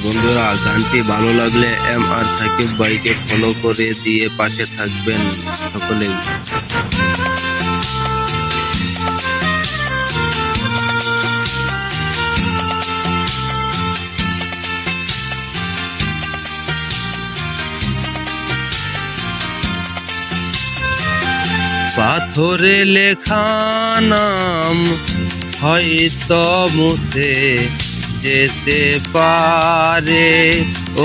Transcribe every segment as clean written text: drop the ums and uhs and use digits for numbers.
বন্ধুরা, গানটি ভালো লাগলে এম আর সাকিব ভাইকে ফলো করে দিয়ে পাশে থাকবেন সকলেই। পাথরে লেখা নাম হয়তো মুছে যেতে পারে,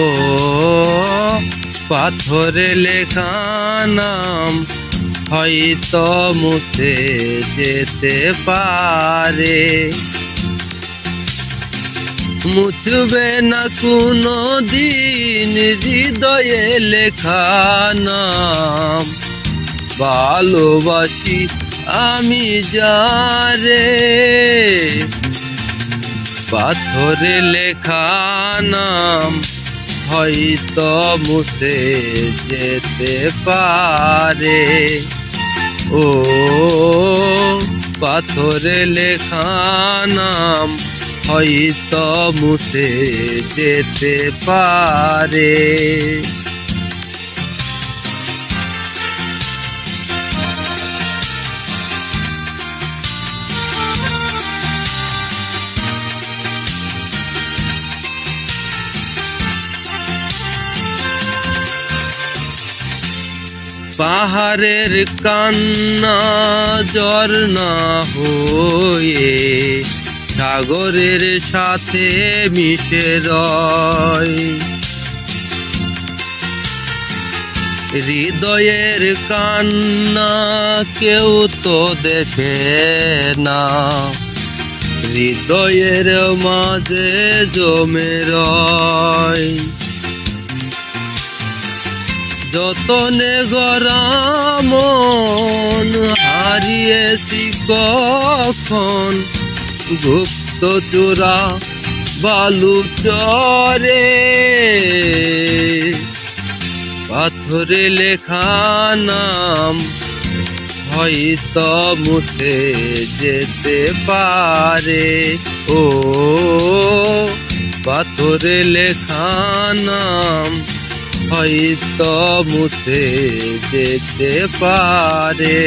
ও পাথরে লেখা নাম হয়তো মুছে যেতে পারে, মুছবে না কোনো দিন হৃদয়ে লেখা নাম। ভালোবাসি আমি যারে, পাথরে লেখা নাম হয়তো মুছে যেতে পারে, ও পাথরে লেখা নাম হয়তো মুছে যেতে পারে। পাহাড়ের কান্না ঝর্ণা হয়ে সাগরের সাথে মিশে রয়, হৃদয়ের কান্না কেউ তো দেখে না, হৃদয়ের মাঝে জমে রয়। যতনে গড়া মন হারিয়েছি কখন, গুপ্ত চূড়া বালু চরে, পাথরে লেখা নাম হয়তো মুছে যেতে পারে, ও পাথরে লেখা নাম হয়তো মুছে যেতে পারে।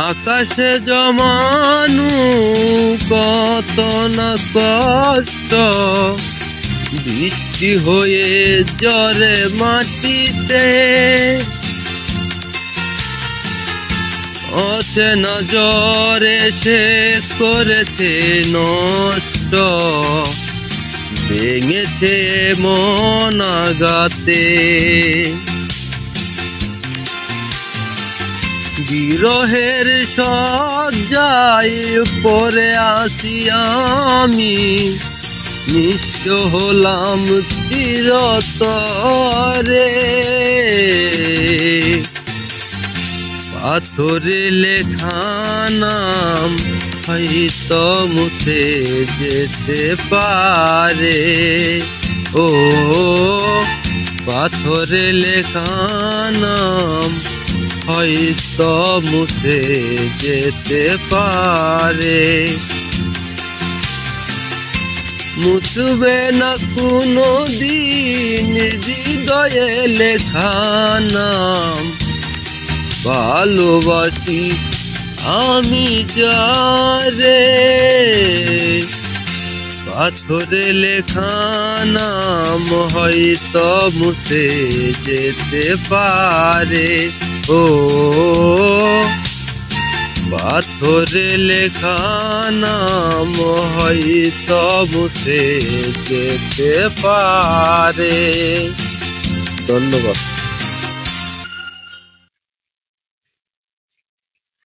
আকাশে জমানো কত না কষ্ট, বৃষ্টি হয়ে ঝরে মাটিতে, অচেনা ঝড়ে সে করেছে নষ্ট, ভেঙেছে মন আঘাতে। বিরহের শয্যায় পড়ে আসি আমি, নিঃস্ব হলাম চিরতরে, পাথরে লেখা নাম হয়তো মুছে যেতে পারে, ও পাথরে লেখা নাম হয়তো মুছে যেতে পারে, মুছবে না কোনো দিন হৃদয়ে লেখা নাম। ভালোবাসি আমি যারে, পাথরে লেখা নাম হয়তো মুছে যেতে পারে, ও পাথরে লেখা নাম হয়তো মুছে যেতে পারে। ধন্যবাদ।